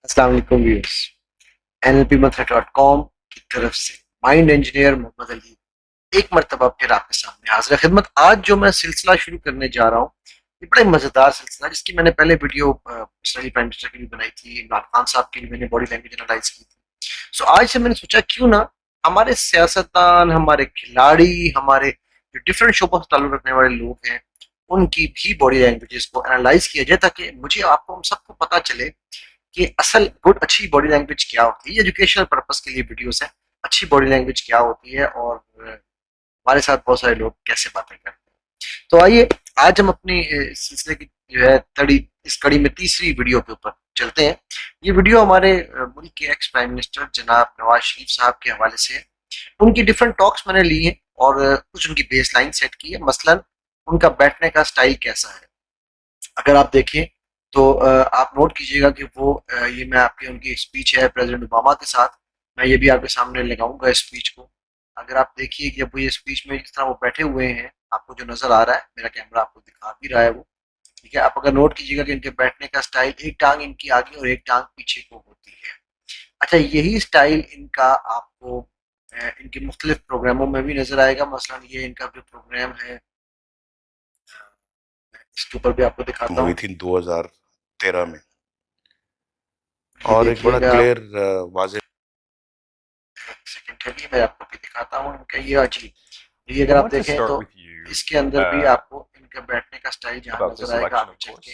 अस्सलाम वालेकुम viewers. NLPMethod.com की तरफ से माइंड इंजीनियर मोहम्मद अली एक मरतबा फिर आपके सामने हाजिर खिदमत। आज जो मैं सिलसिला शुरू करने जा रहा हूँ, ये बड़ा ही मजेदार सिलसिला, जिसकी मैंने पहले वीडियो पर्सनली प्राइम मिनिस्टर के लिए बनाई थी, इमरान खान साहब के लिए मैंने बॉडी लैंग्वेज एनालाइज की थी। सो आज से मैंने सोचा क्यों ना हमारे सियासतदान, हमारे खिलाड़ी, हमारे जो डिफरेंट शोबों से ताल्लुक रखने वाले लोग हैं, उनकी भी बॉडी लैंग्वेजेस को एनालाइज किया जाए, ताकि मुझे आपको हम सबको पता चले कि असल गुड अच्छी बॉडी लैंग्वेज क्या होती है। एजुकेशनल पर्पस के लिए वीडियोस हैं, अच्छी बॉडी लैंग्वेज क्या होती है और हमारे साथ बहुत सारे लोग कैसे बातें करते हैं। तो आइए आज हम अपनी इस सिलसिले की जो है तड़ी इस कड़ी में तीसरी वीडियो के ऊपर चलते हैं। ये वीडियो हमारे मुल्क के एक्स प्राइम मिनिस्टर जनाब नवाज शरीफ साहब के हवाले से है। उनकी डिफरेंट टॉक्स मैंने ली हैं और कुछ उनकी बेस लाइन सेट की है। मसलन उनका बैठने का स्टाइल कैसा है, अगर आप देखें तो आप नोट कीजिएगा कि वो ये मैं आपकी उनकी स्पीच है प्रेसिडेंट ओबामा के साथ, मैं ये भी आपके सामने लगाऊंगा इस स्पीच को। अगर आप देखिए कि अब ये स्पीच में जिस तरह वो बैठे हुए हैं, आपको जो नजर आ रहा है, मेरा कैमरा आपको दिखा भी रहा है वो, ठीक है। आप अगर नोट कीजिएगा कि इनके बैठने का स्टाइल, एक टांग इनकी आगे और एक टांग पीछे को होती है। अच्छा, यही स्टाइल इनका आपको इनके मुख्तलिफ प्रोग्रामों में भी नजर आएगा। मसलन ये इनका जो प्रोग्राम है, इसके ऊपर भी आपको दिखाता हुई हूँ। थी 2013 में। ये और एक बड़ा देखिएगा आप, क्लियर वाजे एक सेकंड ठहरिए, मैं आपको भी दिखाता हूँ इनका ये अजीब। ये अगर आप देखें तो इसके अंदर भी आपको इनका बैठने का स्टाइल जहाँ नजर आएगा आगे चल के,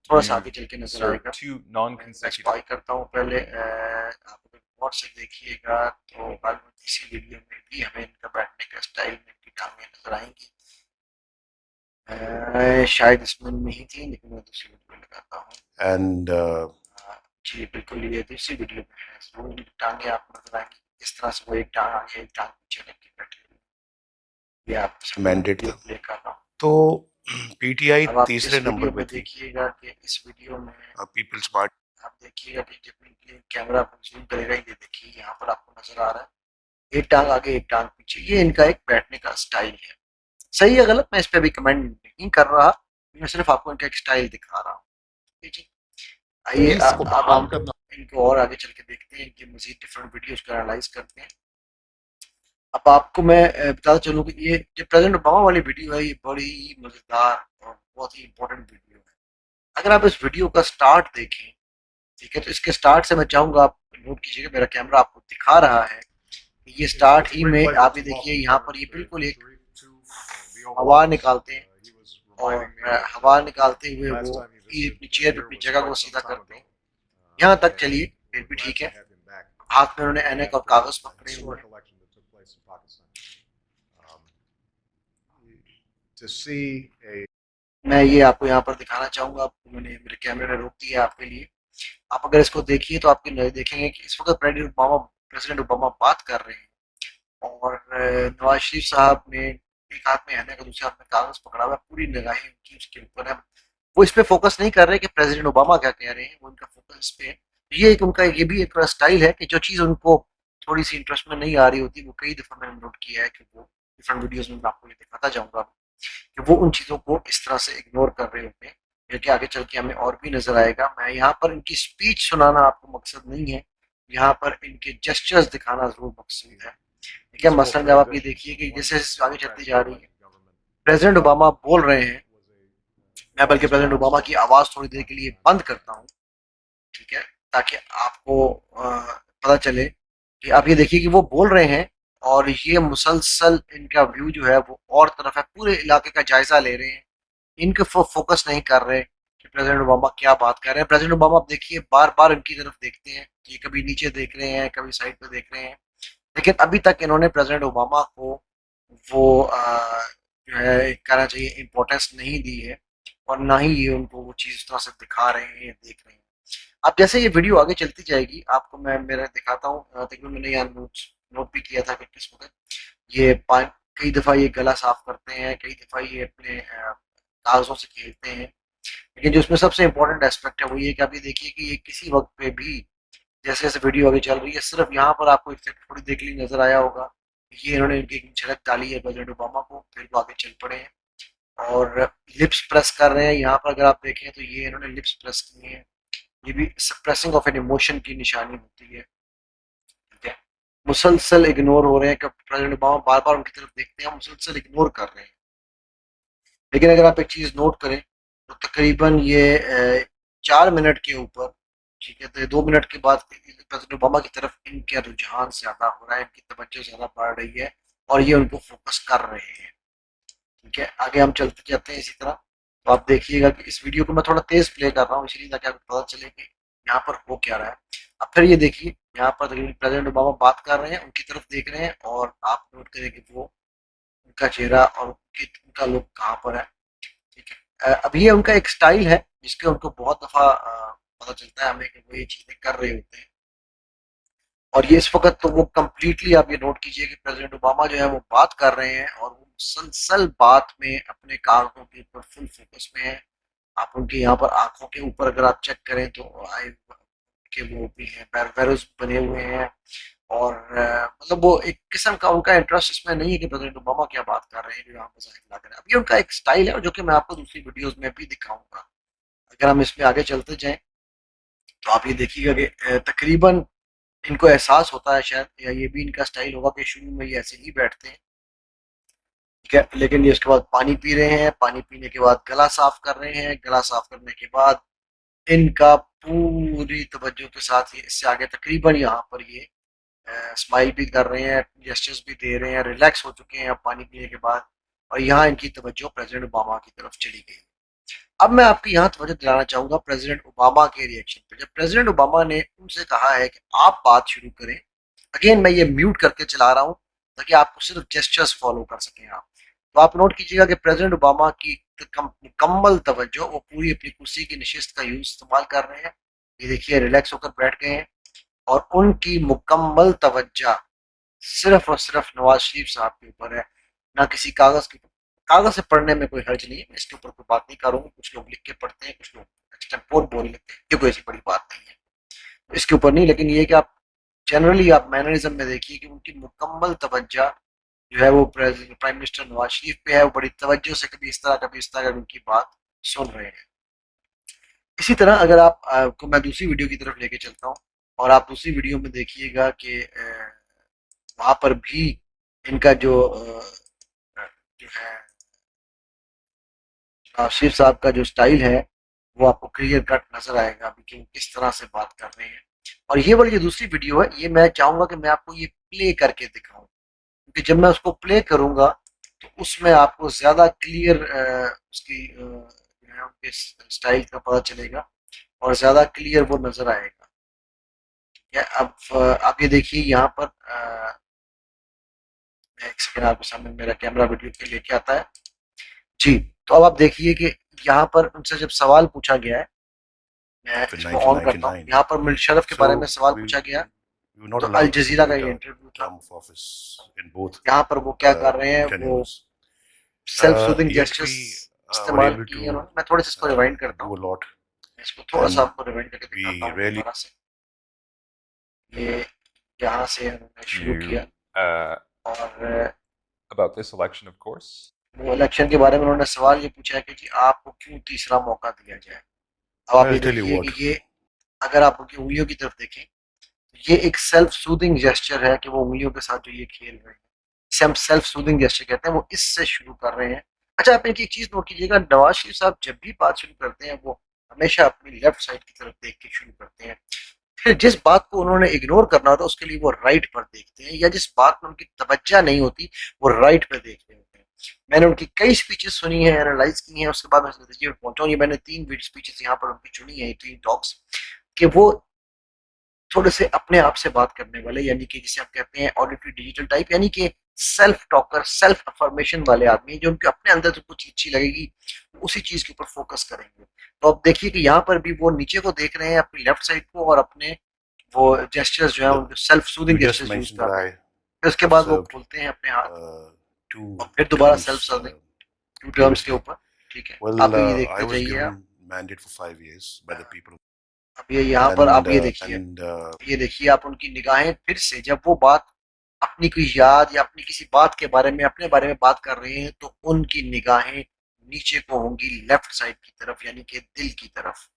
थोड़ा सा आगे चल के नजर आएगा। मैं स्पाई करता हूँ पहले, आप अगर गौर से देखिएगा तो बालू इसी वीडियो में भी हमें इनका बैठने का स्टाइल में इनकी टांगें नजर आएंगी। शायद इसमें नहीं थी, लेकिन मैं दूसरी वीडियो में लगाता हूँ। एंड जी बिल्कुल, ये दूसरी वीडियो में है, तो इनकी टांगे आप नजर आएंगी इस तरह से, वो एक टांग आगे एक टांग पीछे लेके बैठे हुए हैं। ये आपके सामने मैं मैंडेट वीडियो था। प्ले कर रहा हूँ। तो पीटीआई अब आप तीसरे इस नंबर वीडियो पे में थी। देखिएगा कि इस वीडियो में पीपल्स पार्टी आप देखिएगा कि जब ये कैमरा जूम करेगा, ये देखिए यहाँ पर आपको नजर आ रहा है एक टांग आगे एक टांग पीछे। ये इनका एक बैठने का स्टाइल है। सही है गलत मैं इस पे अभी कमेंट नहीं कर रहा, मैं सिर्फ आपको इनका एक स्टाइल दिखा रहा हूँ। ठीक है जी। आइए अब हम इनको और आगे चल के देखते हैं, इनके मजीद डिफरेंट वीडियोज को एनालाइज करते हैं। अब आपको मैं बताता चलूँ कि ये जो प्रेसिडेंट ओबामा वाली वीडियो है, ये बड़ी ही मजेदार और बहुत ही इंपॉर्टेंट वीडियो है। अगर आप इस वीडियो का स्टार्ट देखें, ठीक है, तो इसके स्टार्ट से मैं चाहूंगा आप नोट कीजिएगा, मेरा कैमरा आपको दिखा रहा है कि ये स्टार्ट ही में आप ये देखिए यहाँ पर ये बिल्कुल एक हवा निकालते हैं और हवा निकालते हुए वो ये अपनी चेयर पे अपनी जगह को सीधा करते हैं। यहाँ तक चलिए फिर भी ठीक है। हाथ में उन्होंने ऐनक और कागज पकड़े हुए हैं। मैं ये आपको यहाँ पर दिखाना चाहूंगा, आपको मैंने मेरे कैमरे ने रोक दिया आपके लिए। आप अगर इसको देखिए तो आपके नजर देखेंगे कि इस वक्त प्रेसिडेंट ओबामा बात कर रहे हैं और नवाज शरीफ साहब ने एक हाथ में ऐनक और दूसरे हाथ में कागज पकड़ा हुआ है, पूरी निगाहें उनकी उसके ऊपर है। वो इस पे फोकस नहीं कर रहे कि प्रेसिडेंट ओबामा क्या कह रहे हैं, वो उनका फोकस इस पे है। ये एक उनका ये भी एक स्टाइल है कि जो चीज़ उनको थोड़ी सी इंटरेस्ट में नहीं आ रही होती, वो कई दफ़ा मैंने नोट किया है कि वो डिफरेंट वीडियोस में मैं आपको ये दिखाता जाऊंगा कि वो उन चीज़ों को इस तरह से इग्नोर कर रहे होते हैं, क्योंकि आगे चल के हमें और भी नजर आएगा। मैं यहाँ पर इनकी स्पीच सुनाना आपको मकसद नहीं है, यहाँ पर इनके जेस्चर्स दिखाना जरूर मकसद है। ठीक है, मसलन जब आप ये देखिए कि जैसे जैसे आगे चलती जा रही है, प्रेसिडेंट ओबामा बोल रहे हैं, मैं बल्कि प्रेसिडेंट ओबामा की आवाज़ थोड़ी देर के लिए बंद करता हूँ, ठीक है, ताकि आपको पता चले कि आप ये देखिए कि वो बोल रहे हैं और ये मुसलसल इनका व्यू जो है वो और तरफ है, पूरे इलाके का जायजा ले रहे हैं। इनके फोकस नहीं कर रहे कि प्रेसिडेंट ओबामा क्या बात कर रहे हैं। प्रेसिडेंट ओबामा आप देखिए बार बार इनकी तरफ देखते हैं, ये कभी नीचे देख रहे हैं कभी साइड पे देख रहे हैं, लेकिन अभी तक इन्होंने प्रेसिडेंट ओबामा को वो जो है कहना चाहिए इम्पोर्टेंस नहीं दी है, और ना ही ये उनको वो चीज़ इस तरह से दिखा रहे हैं या देख रहे हैं। अब जैसे ये वीडियो आगे चलती जाएगी आपको मैं मेरा दिखाता हूँ, तकरीबन मैंने यहाँ नोट भी किया था कि किस वक्त ये कई दफ़ा ये गला साफ करते हैं, कई दफ़ा ये अपने कागज़ों से खेलते हैं। लेकिन जो इसमें सबसे इम्पोर्टेंट एस्पेक्ट है वो ये कि आप ये देखिए कि ये किसी वक्त पे भी, जैसे जैसे वीडियो आगे चल रही है, सिर्फ यहाँ पर आपको एक थोड़ी देर के लिए नजर आया होगा, ये इन्होंने एक झलक डाली है प्रेसिडेंट ओबामा को, फिर वो आगे चल पड़े हैं और लिप्स प्रेस कर रहे हैं। यहाँ पर अगर आप देखें तो ये इन्होंने लिप्स प्रेस किए हैं, ये भी सप्रेसिंग ऑफ एन इमोशन की निशानी होती है। ठीक है, मुसलसल इग्नोर हो रहे हैं कि प्रेसिडेंट ओबामा बार बार उनकी तरफ देखते हैं, मुसलसल इग्नोर कर रहे हैं। लेकिन अगर आप एक चीज नोट करें तो तकरीबन ये 4 मिनट के ऊपर, ठीक है, तो 2 मिनट के बाद प्रेसिडेंट ओबामा की तरफ इनका रुझान ज्यादा हो रहा है, इनकी तवज्जो ज्यादा बढ़ रही है और ये उनको फोकस कर रहे हैं। ठीक है, आगे हम चलते जाते हैं इसी तरह। तो आप देखिएगा कि इस वीडियो को मैं थोड़ा तेज प्ले कर रहा हूँ इसलिए ताकि आपको पता चले कि यहाँ पर हो क्या रहा है। अब फिर ये देखिए, यहाँ पर प्रेसिडेंट ओबामा बात कर रहे हैं, उनकी तरफ देख रहे हैं और आप नोट करें कि वो उनका चेहरा और उनका लुक कहाँ पर है। ठीक है, अब ये उनका एक स्टाइल है जिसके उनको बहुत दफा पता चलता है हमें कि वो ये चीजें कर रहे होते हैं। और ये इस वक्त तो वो कंप्लीटली, आप ये नोट कीजिए कि प्रेसिडेंट ओबामा जो है वो बात कर रहे हैं और वो मुसलसल बात में अपने कागजों के ऊपर फुल फोकस में है। आप उनके यहाँ पर आंखों के ऊपर अगर आप चेक करें तो आई के वो भी हैं, बैरोज बने हुए हैं। और मतलब वो एक किस्म का उनका इंटरेस्ट इसमें नहीं है कि प्रेसिडेंट ओबामा क्या बात कर रहे हैं जो यहाँ पर जाहिर लग रहा है। अब ये उनका एक स्टाइल है जो कि मैं आपको दूसरी वीडियोस में भी दिखाऊंगा। अगर हम इसमें आगे चलते जाएं तो आप ये देखिएगा कि तकरीबन इनको एहसास होता है शायद, या ये भी इनका स्टाइल होगा कि शुरू में ये ऐसे ही बैठते हैं। ठीक है, लेकिन ये उसके बाद पानी पी रहे हैं, पानी पीने के बाद गला साफ कर रहे हैं, गला साफ करने के बाद इनका पूरी तवज्जो के साथ ये इससे आगे तकरीबन यहाँ पर ये स्माइल भी कर रहे हैं, जेस्चर्स भी दे रहे हैं, रिलैक्स हो चुके हैं अब पानी पीने के बाद। और यहाँ इनकी तवज्जो प्रेसिडेंट ओबामा की तरफ चली गई। अब मैं आपकी यहाँ तवज्जो दिलाना चाहूंगा प्रेसिडेंट ओबामा के रिएक्शन पे। जब प्रेसिडेंट ओबामा ने उनसे कहा है कि आप बात शुरू करें, अगेन मैं ये म्यूट करके चला रहा हूँ ताकि आपको सिर्फ जेस्चर्स फॉलो कर सकें आप। तो आप नोट कीजिएगा कि प्रेसिडेंट ओबामा की मुकम्मल तवज्जो, वो पूरी अपनी कुर्सी की नशिस्त का यूज इस्तेमाल कर रहे हैं। ये देखिए, रिलैक्स होकर बैठ गए हैं और उनकी मुकम्मल तवज्जो सिर्फ और सिर्फ नवाज शरीफ साहब के ऊपर है, ना किसी कागज के ऊपर। कागज से पढ़ने में कोई हर्ज नहीं है, मैं इसके ऊपर कोई बात नहीं करूंगा। कुछ लोग लिख के पढ़ते हैं, कुछ लोग एक्सटेम्पोर बोल लेते हैं, ये कोई ऐसी बड़ी बात नहीं है, इसके ऊपर नहीं। लेकिन ये कि आप जनरली आप मैनरिज्म में देखिए कि उनकी मुकम्मल तवज्जो जो है वो प्राइम मिनिस्टर नवाज शरीफ पे है। वो बड़ी तवज्जो से कभी इस तरह कभी इस तरह उनकी बात सुन रहे हैं। इसी तरह अगर आप को मैं दूसरी वीडियो की तरफ लेके चलता हूँ और आप दूसरी वीडियो में देखिएगा कि वहां पर भी इनका जो है नवाज साहब का जो स्टाइल है वो आपको क्लियर कट नजर आएगा अभी कि वो किस तरह से बात कर रहे हैं। और ये वाली जो दूसरी वीडियो है ये मैं चाहूंगा कि मैं आपको ये प्ले करके दिखाऊं, क्योंकि जब मैं उसको प्ले करूंगा तो उसमें आपको ज्यादा क्लियर उसकी जो है उनके स्टाइल का पता चलेगा और ज्यादा क्लियर वो नजर आएगा। या अब आप ये देखिए यहाँ पर एक सेकेंड आपके सामने मेरा कैमरा वीडियो पे लेके आता है जी। तो अब आप देखिए कि यहाँ पर उनसे जब सवाल पूछा गया है, मैं in इसको ऑन करता हूँ, 1999. यहाँ पर मिल्शरफ के बारे में So सवाल पूछा गया we were not तो अल allowed to जजीरा का celebrate ये our इंटरव्यू था। term of office in both यहाँ पर वो क्या कर रहे हैं, वो tenures. Self soothing Yet gestures we were इस्तेमाल able किए to उन्होंने। मैं थोड़े से इसको रिवाइंड करता do हूँ, a lot, मैं इसको थोड़ा सा and आपको रिवाइंड करके दिखाता we हूँ rarely दोबारा से। ये यहाँ से उन्होंने शुरू You किया और about this election, of course. वो इलेक्शन के बारे में उन्होंने सवाल ये पूछा है कि जी आपको क्यों तीसरा मौका दिया जाए। अब आप ये I'll tell you देखिए what. कि ये अगर आप उनकी उंगलियों की तरफ देखें तो ये एक सेल्फ सूदिंग जेस्चर है कि वो उंगलियों के साथ जो ये खेल रहे हैं, इसे हम सेल्फ सूदिंग जेस्चर कहते हैं। वो इससे शुरू कर रहे हैं। अच्छा, आप इनकी एक चीज नोट कीजिएगा, नवाज शरीफ साहब जब भी बात शुरू करते हैं वो हमेशा अपनी लेफ्ट साइड की तरफ देख के शुरू करते हैं। फिर जिस बात को उन्होंने इग्नोर करना होता है उसके लिए वो राइट पर देखते हैं, या जिस बात में उनकी तवज्जो नहीं होती वो राइट पर देख रहे होते हैं। मैंने उनकी कई स्पीचेस सुनी है, एनालाइज की हैं, उसके बाद मैं इस नतीजे पर पहुंचा हूँ। ये मैंने 3 स्पीचेस यहाँ पर उनकी चुनी है, 3 टॉक्स, कि वो थोड़े से अपने आप से बात करने वाले, यानी कि जिसे आप कहते हैं ऑडिटरी डिजिटल टाइप, यानी कि सेल्फ टॉकर, सेल्फ अफर्मेशन वाले आदमी, जो उनके अपने अंदर जो कुछ अच्छी लगेगी उसी चीज के ऊपर फोकस करेंगे। तो आप देखिए कि यहाँ पर भी वो नीचे को देख रहे हैं, अपनी लेफ्ट साइड को, और अपने वो जेस्चर्स जो है Look, उनके self you soothing just gestures use mentioned कर that रहे हैं। I फिर उसके have बाद वो served खोलते हैं अपने हाथ two और फिर दोबारा सेल्फ terms सूदिंग 2 टर्म्स के previously. ऊपर। ठीक है, Well, आप ये I देखते was जाइए आप। given mandate for 5 years by the people, अब ये यहाँ पर and आप ये देखिए, and ये देखिए आप उनकी निगाहें फिर से जब वो बात अपनी कोई याद या अपनी किसी बात के बारे में, अपने बारे में बात कर रहे हैं तो उनकी निगाहें नीचे को होंगी लेफ्ट साइड की तरफ, यानी कि दिल की तरफ।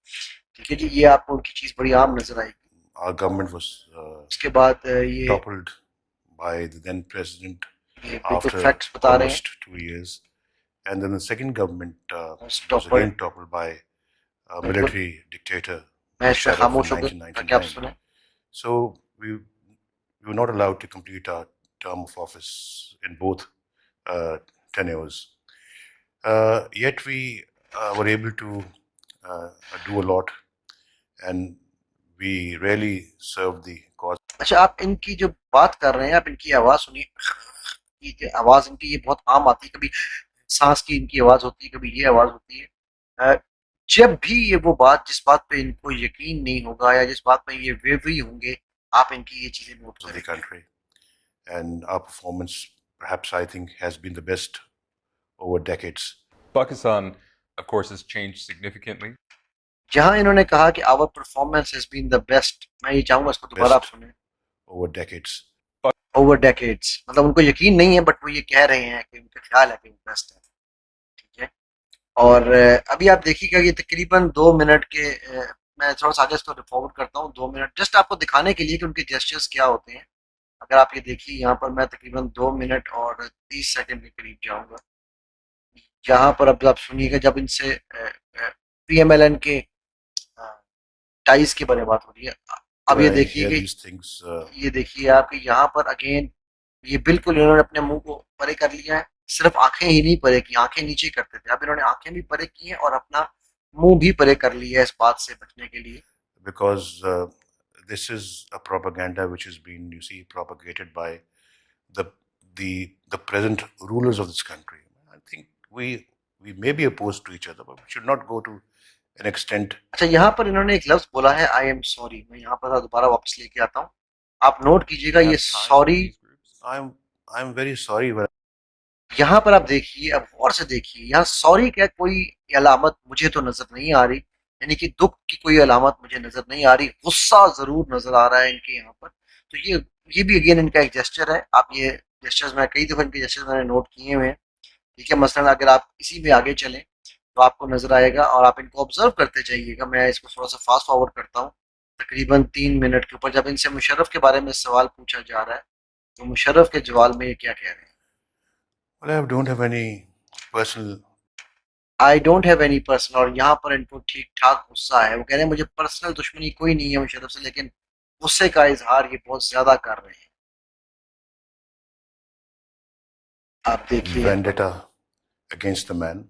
ठीक है जी, ये आपको उनकी चीज बड़ी आम नजर आएगी। Our government was उसके बाद ये toppled by the then president बिल्कुल after फैक्ट्स बता रहे हैं। almost 2 years. And then the second government was topper again toppled by a बिल्कुल, military dictator, मैं इस पे Musharraf, in खामोश होकर ताकि आप 1999. सुने। So we were not allowed to complete our term of office in both uh, tenures. Yet we were able to do a lot, and we really served the cause. अच्छा, आप इनकी जो बात कर रहे हैं, आप इनकी आवाज सुनिए। ये आवाज इनकी ये बहुत आम आती है, कभी सांस की इनकी आवाज होती है, कभी ये आवाज होती है। जब भी ये वो बात, जिस बात पे इनको यकीन नहीं होगा या जिस बात पे ये वेवरी होंगे, आप इनकी ये चीजें नोट of the करें। country. And our performance, perhaps I think, has been the best over decades. Pakistan, of course, has changed significantly. जहां इन्होंने कहा कि our performance has been the best, मैं ये चाहूंगा इसको दोबारा आप Best सुने। over decades. ओवर डेकेड्स, मतलब उनको यकीन नहीं है बट वो ये कह रहे हैं कि उनका ख्याल है कि वो बेस्ट है। ठीक है, और अभी आप देखिएगा ये तकरीबन 2 मिनट के मैं थोड़ा सा आगे इसको फॉरवर्ड करता हूँ। 2 मिनट जस्ट आपको दिखाने के लिए कि उनके जेस्चर्स क्या होते हैं। अगर आप ये देखिए, यहाँ पर मैं तकरीबन 2 मिनट और 30 सेकंड के करीब जाऊंगा। यहाँ पर अब आप सुनिएगा, जब इनसे पीएमएलएन के टाइज के बारे में बात हो रही है। अब When ये I देखिए hear कि these things, ये देखिए आप कि यहाँ पर अगेन ये बिल्कुल इन्होंने अपने मुंह को परे कर लिया है। सिर्फ आंखें ही नहीं परे की, आंखें नीचे करते थे, अब इन्होंने आंखें भी परे की हैं और अपना मुंह भी परे कर लिया है इस बात से बचने के लिए। because this is a propaganda which has been, you see, propagated by the the present rulers of this country. I think we may be opposed to each other, but we should not go to an extent. अच्छा, यहाँ पर इन्होंने एक लफ्ज बोला है, I am sorry. मैं यहाँ पर दोबारा वापस लेके आता हूँ, आप नोट कीजिएगा Have ये ties with sorry. these groups. I'm very sorry, but यहाँ पर आप देखिए, अब गौर से देखिए, यहाँ सॉरी क्या कोई अलामत मुझे तो नजर नहीं आ रही, यानी कि दुख की कोई अलामत मुझे नजर नहीं आ रही। गुस्सा जरूर नजर आ रहा है इनके यहाँ पर। तो ये भी अगेन इनका एक जेस्चर है। आप ये जेस्चर्स, मैं कई दफा इनके जेस्चर्स मैंने नोट किए हुए हैं। ठीक है, मसलन अगर आप इसी में आगे चलें तो आपको नजर आएगा और आप इनको ऑब्जर्व करते जाइएगा। मैं इसको थोड़ा सा फास्ट फॉरवर्ड करता हूँ। तकरीबन 3 मिनट के ऊपर जब इनसे मुशर्रफ के बारे में सवाल पूछा जा रहा है, तो मुशर्रफ के जवाब में ये क्या कह रहे हैं? I don't have any personal. I don't have any personal, और यहाँ पर इनको ठीक ठाक गुस्सा है। वो कह रहे हैं मुझे पर्सनल दुश्मनी कोई नहीं है मुशर्रफ से, लेकिन गुस्से का इजहार ये बहुत ज्यादा कर रहे हैं। आप देखिए, Vendetta against the man.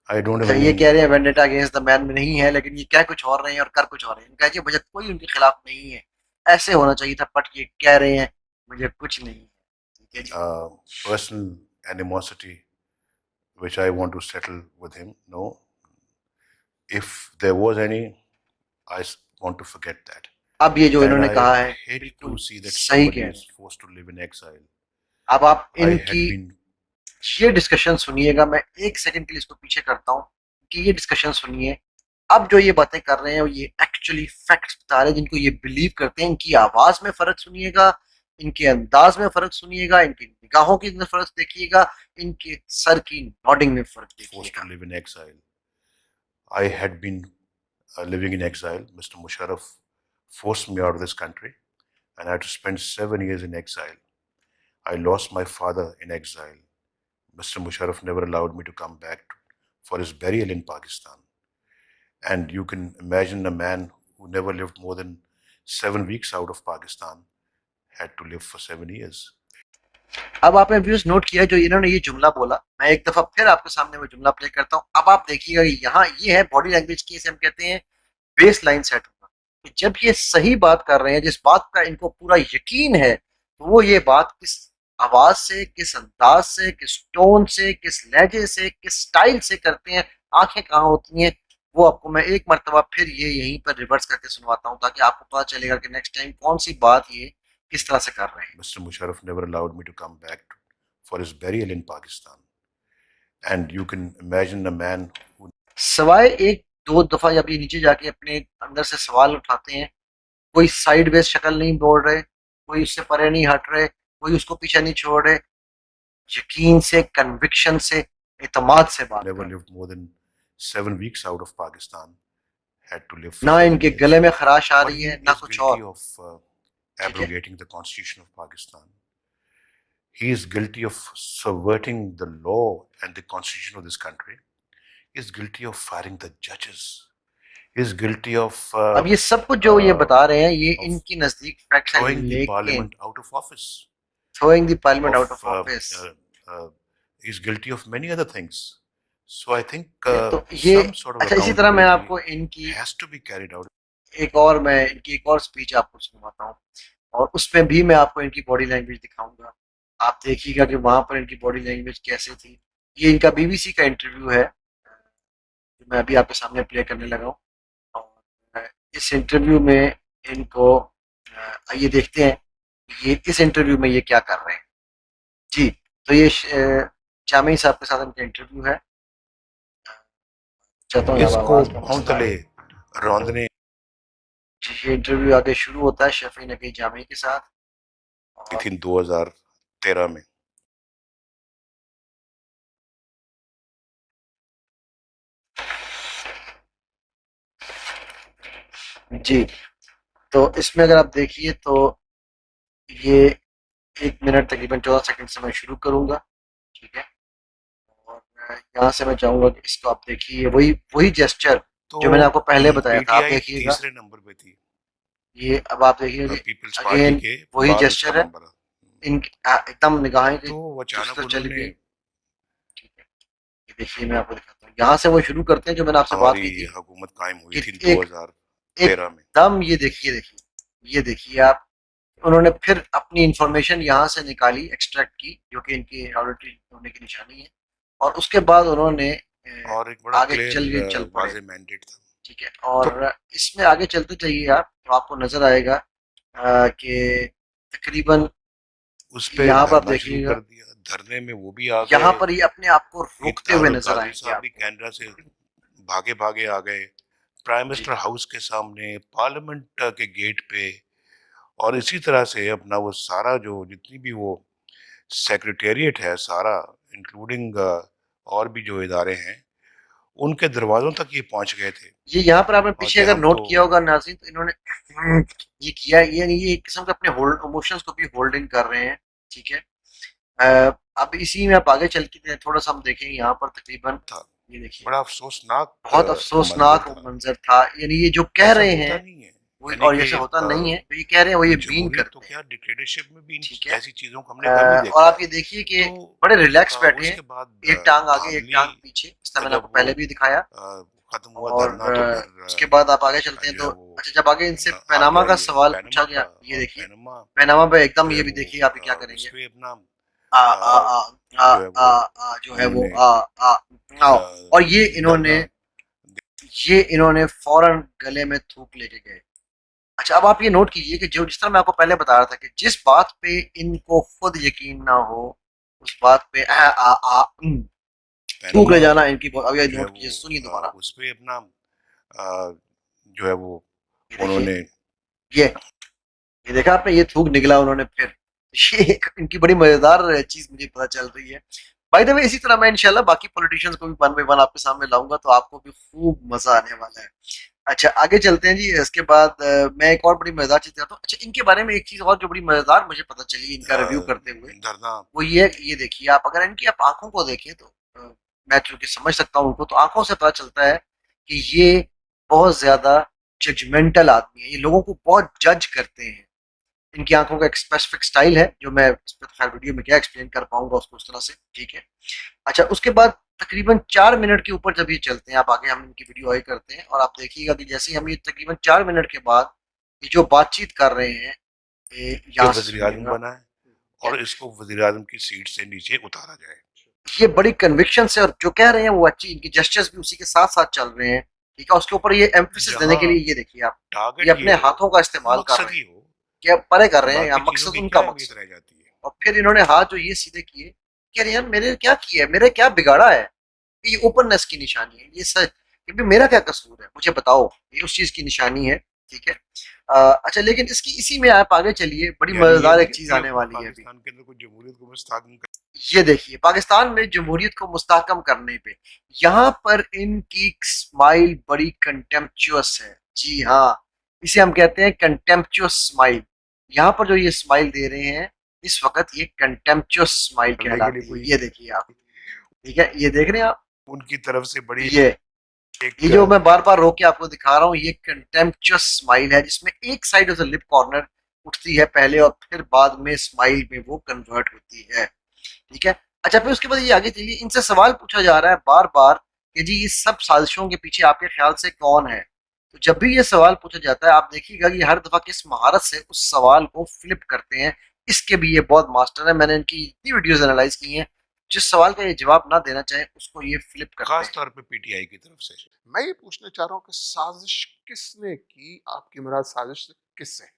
I don't have अच्छा ये any. कह रहे हैं वेंडेटा अगेंस्ट द मैन में नहीं है, लेकिन ये कह कुछ और रहे हैं और कर कुछ और रहे हैं। इनका जी मुझे कोई उनके खिलाफ नहीं है, ऐसे होना चाहिए था, बट ये कह रहे हैं मुझे कुछ नहीं है। ठीक है जी। Personal animosity which I want to settle with him. No. If there was any, want to forget that. अब ये जो And इन्होंने I कहा है hate बिल्कुल to see that सही somebody कह रहे is हैं। forced to live in exile. अब आप I had इनकी been ये डिस्कशन सुनिएगा, मैं 1 सेकंड के लिए इसको पीछे करता हूँ कि ये डिस्कशन सुनिए। अब जो ये बातें कर रहे हैं ये एक्चुअली फैक्ट्स बता रहे हैं जिनको ये बिलीव करते हैं। इनकी आवाज में फर्क सुनिएगा, इनके अंदाज में फर्क सुनिएगा, इनकी निगाहों की फर्क देखिएगा, इनके सर की नॉडिंग में फर्क forced देखिएगा। to live in exile. I had been living in exile. Mr. Musharraf forced me out of this country, and I had to spend 7 years in exile. I lost my father in exile. Mr. Musharraf never allowed me to come back for his burial in Pakistan. And you can imagine a man who never lived more than 7 weeks out of Pakistan had to live for 7 years. अब आपने views note किया जो इन्होंने ये जुमला बोला, मैं एक दफा फिर आपके सामने वो जुमला प्ले करता हूँ। अब आप देखिएगा यहाँ ये है बॉडी लैंग्वेज की, इसे हम कहते हैं बेस लाइन सेट होना। तो जब ये सही बात कर रहे हैं, जिस बात का इनको पूरा यकीन है, तो वो ये बात किस आवाज से, किस अंदाज से, किस टोन से, किस लहजे से, किस स्टाइल से करते हैं, आंखें कहाँ होती हैं, वो आपको मैं एक मरतबा फिर ये यहीं पर रिवर्स करके सुनवाता हूँ, ताकि आपको पता चलेगा कि नेक्स्ट टाइम कौन सी बात ये किस तरह से कर रहे हैं। Mr. Musharraf never allowed me to come back for his burial in Pakistan. And you can imagine a man who सवाए एक दो दफा जब ये नीचे जाके अपने अंदर से सवाल उठाते हैं, कोई साइड वेज शक्ल नहीं बोल रहे, कोई उससे परे नहीं हट रहे, कोई उसको पीछे नहीं छोड़ रहे, यकीन से, कन्विक्शन से, एतमाद से बात never कर। lived more than 7 weeks out of Pakistan had to live for ना 7 इनके years. गले में खराश आ But रही he है ना is कुछ guilty और, of ठीक है। abrogating the Constitution of Pakistan. He is guilty of subverting the law and the Constitution of this country. He is guilty of firing the judges. He is guilty of अब ये सब कुछ जो ये बता रहे हैं ये of इनकी नजदीक फैक्ट्स हैं, throwing the लेकिन parliament out of office. throwing the parliament out Of of office, he is guilty of many other things. So I think तो ये some sort of अच्छा इसी तरह मैं accountability आपको इनकी has to be carried out. इनकी एक और स्पीच आपको सुनवाता हूँ और उसमें भी मैं आपको इनकी बॉडी लैंग्वेज दिखाऊंगा। आप देखिएगा कि वहां पर इनकी बॉडी लैंग्वेज कैसे थी। ये इनका बीबीसी का इंटरव्यू है जो मैं अभी आपके सामने प्ले करने लगा हूँ और इस इंटरव्यू में इनको आइए देखते हैं ये इस इंटरव्यू में ये क्या कर रहे हैं। जी, तो ये जामी साहब के साथ इनका इंटरव्यू है। चाहता हूँ इसको आवाज का मसला औंतले है। रौंदने ये इंटरव्यू आगे शुरू होता है शफी नकी जामी के साथ की और थी 2013 में। जी, तो इसमें अगर आप देखिए तो ये 1 मिनट तकरीबन 14 सेकंड से मैं शुरू करूंगा, ठीक है। और यहाँ से मैं चाहूंगा कि इसको आप देखिए वही जेस्चर जो मैंने तो आपको पहले बताया था, आप पीटीआई देखिएगा। तीसरे नंबर पे थी, ये अब आप देखिएगा कि पीपल्स पार्टी अगेन के वही बाद उसका जेस्चर है, नंबर। एकदम निगाहें की तो वो दूसरी अचानक तरफ चली उन्होंने गई, ठीक है। ये देखिए मैं आपको दिखाता हूँ, यहाँ से वो शुरू करते हैं जो मैंने आपसे बात की हमारी थी हुकूमत कायम हुई कि थी एक 2013 में। एकदम ये देखिए आप, उन्होंने फिर अपनी इंफॉर्मेशन यहाँ से निकाली, एक्सट्रैक्ट की, जो कि इनकी ऑडिटरी होने की निशानी है और उसके बाद उन्होंने और एक बड़ा आगे क्लियर चल पड़े, वाज़ेह मैंडेट था। ठीक है। और इसमें आगे चलते जाइए आप तो आपको नजर आएगा कि तकरीबन उस पे यहाँ पर आप धरना शुरू देखिएगा, कर दिया। धरने में वो भी आ यहाँ गए, पर ये अपने आप को रोकते हुए इत्तेहादुल नजर कादिर आएंगे साहब भी आपको। कैनरा से भागे भागे आ गए, प्राइम जी, मिनिस्टर हाउस के सामने, पार्लियामेंट के गेट पे, और इसी तरह से अपना वो सारा जो जितनी भी वो सेक्रेटेरिएट है सारा, इंक्लूडिंग और भी जो इदारे हैं, उनके दरवाजों तक ये पहुंच गए थे ये यहाँ पर आपने और पीछे कि अगर हम नोट तो किया होगा नाज़रीन तो इन्होंने ये किया, ये एक किस्म का अपने होल्ड इमोशंस को भी होल्ड इन कर रहे हैं, ठीक है। अब इसी में आप आगे चल के थोड़ा सा हम देखेंगे यहाँ पर तकरीबन था। ये देखिए बड़ा अफसोसनाक बहुत मंजर अफसोसनाक था। मंजर था, यानी ये जो कह ऐसा रहे होता हैं नहीं है, वो, यानी और कि ऐसा होता नहीं है, तो ये कह रहे हैं वो ये बीन जमहूरियत तो करते हैं, क्या, डिक्टेटरशिप में भी इन ठीक है। ऐसी चीजों को हमने कम ही और देखा आप है। ये देखिए कि तो बड़े रिलैक्स बैठे हैं, उसके बाद एक टांग आगे एक धांधली टांग पीछे, इस तरह का मैंने आपको जब पहले वो भी दिखाया। खत्म हुआ और धरना तो फिर उसके बाद आप आगे चलते हैं जो है तो वो अच्छा जब आगे इनसे आ पैनामा गया का ये सवाल पूछा पैनमा गया, का, ये और देखिए पैनमा पैनामा पे एकदम जो है ये भी वो देखिए आप क्या उस करेंगे। पे अपना आ, आ, आ, आ, जो है वो जो है वो उन्होंने आओ, और धरना ये इन्होंने फौरन गले में थूक लेके गए। अच्छा अब आप ये नोट कीजिए कि जो जिस तरह मैं आपको पहले बता रहा था कि जिस बात पे इनको खुद यकीन ना हो उस बात पे थूक ले जाना इनकी बहुत, अब ये जो है नोट कीजिए, सुनिए वो दोबारा, उस पे अपना जो है वो ये देखिए, उन्होंने ये देखा आपने, ये थूक निकला उन्होंने फिर। ये एक इनकी बड़ी मजेदार चीज मुझे पता चल रही है। बाय द वे इसी तरह मैं इंशाल्लाह बाकी पॉलिटिशियंस को भी वन बाय वन आपके सामने लाऊंगा तो आपको भी खूब मजा आने वाला है। अच्छा आगे चलते हैं जी, इसके बाद मैं एक और बड़ी मजेदार चीज बताता हूँ। अच्छा इनके बारे में एक चीज और जो बड़ी मजेदार मुझे पता चली इनका रिव्यू करते हुए, धरना वो ये देखिए आप, अगर इनकी आप आंखों को देखें तो मैं चूंकि समझ सकता हूँ उनको, तो आंखों से पता चलता है कि ये बहुत ज्यादा जजमेंटल आदमी है, ये लोगों को बहुत जज करते हैं। इनकी आंखों का एक स्पेसिफिक स्टाइल है जो मैं इस पर खैर वीडियो में क्या एक्सप्लेन कर पाऊंगा उसको उस तरह से, ठीक है। अच्छा उसके बाद तकरीबन 4 मिनट के ऊपर जब ये चलते हैं, आप आगे हम इनकी वीडियो आगे करते हैं और आप देखिएगा कि जैसे ही हम ये तकरीबन 4 मिनट के बाद ये जो बातचीत कर रहे हैं यहाँ से वजीर आजम सुनिएगा, बना है और इसको वजीर आजम की सीट से नीचे उतारा जाए। ये बड़ी कन्विक्शन से, और जो कह रहे हैं वो अच्छी, इनके जेस्चर्स भी उसी के साथ साथ चल रहे हैं, ठीक है। उसके ऊपर ये एम्फेसिस देने के लिए ये देखिए आप, टारगेट ये अपने हाथों का इस्तेमाल कर मकसद रहे ही हैं, हो, क्या परे कर रहे हैं, या बाकी चीजों मकसद की उनका क्या अहमियत मकसद। रह जाती है। और फिर इन्होंने हाथ जो ये सीधे किए, कह रहे यार मेरे क्या किया है, मेरे क्या बिगाड़ा है, ये ओपननेस की निशानी है, ये सच, ये भी मेरा क्या कसूर है मुझे बताओ, ये उस चीज की निशानी है, ठीक है। अच्छा, लेकिन इसकी इसी में आप आगे चलिए, बड़ी यानी ये मजेदार नहीं एक चीज कि आने वाली है अभी। पाकिस्तान के अंदर कोई जमहूरियत को मुस्तहकम कर। ये देखिए, पाकिस्तान में जमहूरियत को मुस्तहकम करने पे यहाँ पर इनकी स्माइल बड़ी कंटेम्पचुअस है। जी हाँ, इसे हम कहते हैं कंटेम्पचुअस स्माइल। यहाँ पर जो ये स्माइल दे रहे हैं इस वक्त, ये कंटेम्पचुअस स्माइल करने के लिए कहलाती है। कोई ये देखिए आप, ठीक है, ये देख रहे हैं आप, उनकी तरफ से बड़ी ये ये एक जो मैं बार बार रोक के आपको दिखा रहा हूँ, ये कंटेम्पचुअस स्माइल है, जिसमें एक side of the lip corner उठती है पहले और फिर बाद में स्माइल में वो कन्वर्ट होती है। ठीक है। अच्छा, फिर उसके बाद ये आगे चलिए, इनसे सवाल पूछा जा रहा है बार बार कि जी इस सब साजिशों के पीछे आपके ख्याल से कौन है। तो जब भी ये सवाल पूछा जाता है, आप देखिएगा कि हर दफा किस महारत से उस सवाल को फ्लिप करते हैं। इसके भी ये बहुत मास्टर है, मैंने इनकी इतनी वीडियोस एनालाइज की हैं। जिस सवाल का ये जवाब ना देना चाहे उसको ये फ्लिप करते खास हैं। तौर पे पीटीआई की तरफ से। मैं ये पूछना चाह रहा हूँ कि साजिश किसने की, आपकी मुराद साजिश किससे?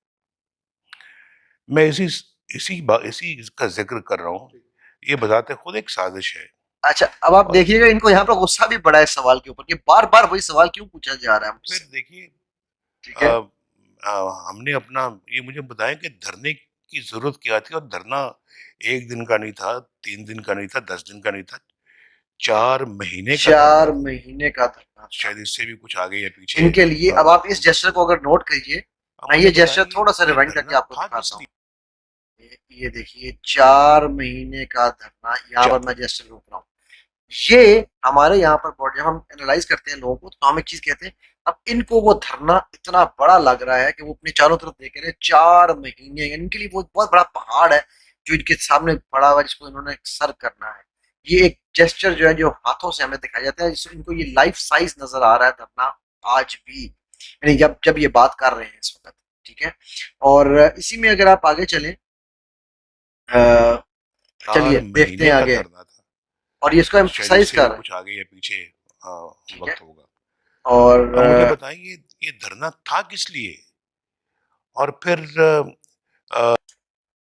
मैं इसी का जिक्र कर रहा हूँ। ये बताते खुद एक साजिश है। अच्छा, अब आप और देखिएगा, इनको यहाँ पर गुस्सा भी बड़ा है इस सवाल के ऊपर कि बार बार वही सवाल क्यों पूछा जा रहा है फिर मुझसे। देखिए, ठीक है। हमने अपना ये मुझे बताया कि धरने की जरूरत क्या थी, और धरना एक दिन का नहीं था, 3 दिन का नहीं था, 10 दिन का नहीं था, 4 महीने का धरना 4 था। महीने का धरना था शायद इससे भी कुछ आगे या पीछे। इनके लिए। अब आप इस जेस्चर को अगर नोट करिए, अब मैं मुझे ये जेस्चर बताइए थोड़ा सा ये रिवाइंड करके धरना आपको था दिखाता किस हूँ। लिए? ये देखिए, 4 महीने का धरना, यहाँ पर चा- मैं जेस्चर रोक रहा हूँ। ये हमारे यहाँ पर जब हम एनालाइज करते हैं लोगों को, तो हम एक चीज कहते हैं, अब इनको वो धरना इतना बड़ा लग रहा है कि वो अपने चारों तरफ देख रहे हैं। 4 महीने इनके लिए वो बहुत बड़ा पहाड़ है जो इनके सामने पड़ा हुआ है, जिसको इन्होंने सर करना है। ये एक जेस्चर जो है, जो हाथों से हमें दिखाया जाता है, जिससे इनको ये लाइफ साइज नजर आ रहा है धरना आज भी, यानी जब जब ये बात कर रहे हैं इस वक्त। ठीक है। और इसी में अगर आप आगे चलें, चार चलिए देखते महीने हैं का आगे, धरना था। और ये इसको शायद एम्फसाइज इससे कर भी रहे हैं। कुछ आगे या पीछे ठीक है। वक्त होगा। और अब मुझे बताइए ये धरना था किस लिए? और फिर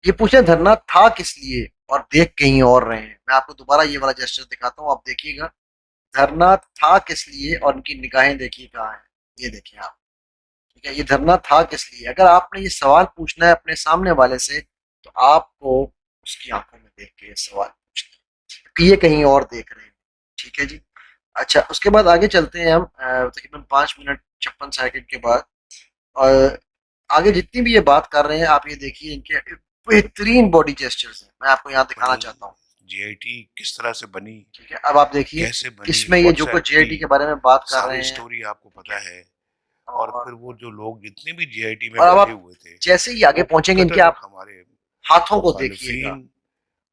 ये पूछे धरना था किस लिए, और देख कहीं और रहे हैं। मैं आपको दोबारा ये वाला जेस्चर दिखाता हूँ, आप देखिएगा धरना था किस लिए, और उनकी निगाहें देखिए कहाँ है। ये देखिए आप, ठीक है, ये धरना था किस लिए। अगर आपने ये सवाल पूछना है अपने सामने वाले से, तो आपको उसकी आंखों में देख के ये सवाल पूछना है, क्योंकि ये कहीं और देख रहे हैं। ठीक है जी। अच्छा, उसके बाद आगे चलते हैं हम तकरीबन 5 मिनट 56 सेकंड के बाद। और आगे जितनी भी ये बात कर रहे हैं, आप ये देखिए, इनके बेहतरीन बॉडी जेस्चर्स हैं। मैं आपको यहाँ दिखाना बनी चाहता हूँ। जेआईटी किस तरह से बनी, ठीक है, अब आप देखिए, कैसे बनी, इसमें ये जो कुछ व्हाट्सएप जेआईटी की के बारे में बात कर रहे सारी हैं। स्टोरी आपको ठीक पता है। है। और और फिर वो जो लोग जितने भी जेआईटी में और अब बैठे आप हुए थे, जैसे ही आगे वो पहुंचेंगे, इनके कट्टर आप हमारे हाथों को देखिएगा। मुखालिफिन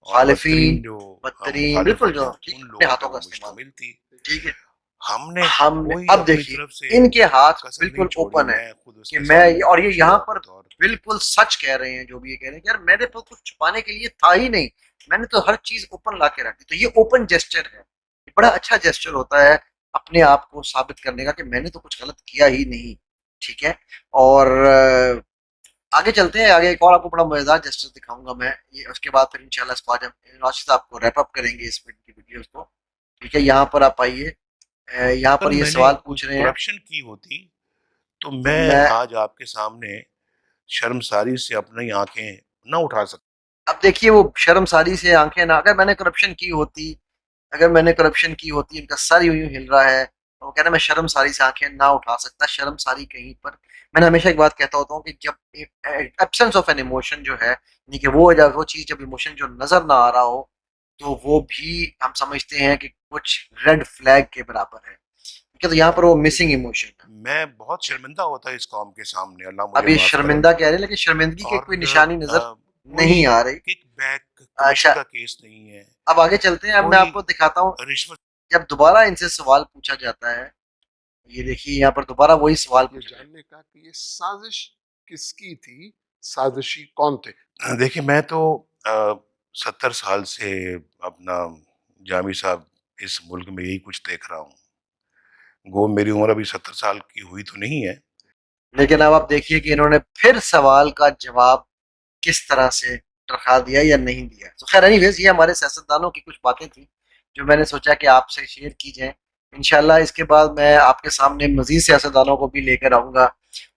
और खालिफीन, बदतरीन जो बदतरीन, मुखालिफ बिल्कुल होते जो हैं, ठीक उन अपने लोगों पे हाथों का वो इस्तेमाल। मुश्तमिल थी। ठीक है। हमने हमने कोई अब अपनी देखिए, तरफ से इनके हाथ कसर नहीं बिल्कुल छोड़ी। ओपन है मैं खुद कि उसके मैं, सामने और ये यहाँ पेशीवा पर बतौर बिल्कुल सच कह रहे हैं जो भी ये कह रहे हैं कि यार मेरे पास कुछ छुपाने के लिए था ही नहीं, मैंने तो हर चीज ओपन ला के रखी। तो ये ओपन जेस्चर है, ये बड़ा अच्छा जेस्चर होता है अपने आप को साबित करने का कि मैंने तो कुछ गलत किया ही नहीं। ठीक है। और आगे चलते हैं। आगे एक और आपको बड़ा मजेदार जेस्चर दिखाऊंगा मैं, ये उसके बाद फिर इंशाल्लाह इसको आज हम राशिद साहब को रैप अप करेंगे इस की वीडियोस को। ठीक है, यहाँ पर आप आइए। यहाँ अगर पर ये मैंने सवाल पूछ रहे हैं। करप्शन की होती तो तो मैं मैं, आज आपके सामने शर्मसारी से अपनी आंखें न उठा सकता। अब देखिए, वो शर्मसारी से आंखें ना, अगर मैंने करप्शन की होती, अगर मैंने करप्शन की होती, इनका सर यूं यूं हिल रहा है, तो वो कह रहे हैं मैं शर्मसारी से आंखें ना उठा सकता। शर्मसारी कहीं पर, मैंने हमेशा एक बात कहता होता हूँ कि जब एब्सेंस ऑफ एन इमोशन जो है, यानी कि वो जब वो चीज, जब इमोशन जो नजर ना आ रहा हो, तो वो भी हम समझते हैं कि कुछ रेड फ्लैग के बराबर है। ठीक है, तो यहाँ पर वो मिसिंग इमोशन है। मैं बहुत शर्मिंदा होता इस कौम के सामने, अल्लाह अब मुझे ये माफ करे। शर्मिंदा कह रहे हैं, लेकिन शर्मिंदगी की और कोई निशानी नजर कोई नहीं आ रही। किक बैक कमीशन अच्छा, का केस नहीं है, अब आगे चलते हैं। अब मैं कोई आपको दिखाता हूँ, रिश्वत। जब दोबारा इनसे सवाल पूछा जाता है, ये देखिए यहाँ पर दोबारा वही सवाल ये पूछा जाता जानने का कि ये साजिश किसकी थी, साजिशी कौन थे? देखिए, मैं तो 70 साल से अपना जामी साहब इस मुल्क में यही कुछ देख रहा हूँ। गो मेरी उम्र अभी 70 साल की हुई तो नहीं है। है। लेकिन अब आप देखिए कि इन्होंने फिर सवाल का जवाब किस तरह से टरखा दिया या नहीं दिया। तो खैर एनीवेज, ये हमारे सियासतदानों की कुछ बातें थी जो मैंने सोचा कि आपसे शेयर की जाए। इंशाल्लाह इसके बाद मैं आपके सामने मजीद सियासतदानों को भी लेकर आऊँगा,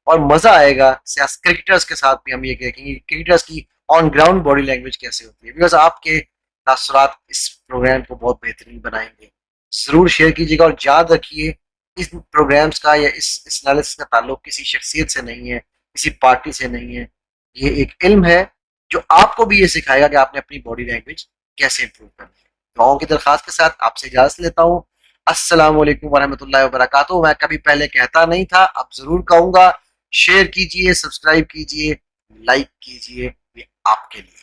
और मजा आएगा। क्रिकेटर्स के साथ भी हम ये देखेंगे क्रिकेटर्स की ऑन ग्राउंड बॉडी लैंग्वेज कैसे होती है, बिकॉज आपके तासुरात इस प्रोग्राम को बहुत बेहतरीन बनाएंगे। जरूर शेयर कीजिएगा और याद रखिए इस प्रोग्राम्स का या इस एनालिसिस का ताल्लुक किसी शख्सियत से नहीं है, किसी पार्टी से नहीं है। ये एक इल्म है जो आपको भी ये सिखाएगा कि आपने अपनी बॉडी लैंग्वेज कैसे इंप्रूव करनी है। दुआओं की दरखास्त के साथ आपसे इजाजत लेता हूँ। अस्सलाम वालेकुम वरहमतुल्लाहि वबरकातुहू। मैं कभी पहले कहता नहीं था, अब जरूर कहूंगा। शेयर कीजिए, सब्सक्राइब कीजिए, लाइक कीजिए, ये आपके लिए।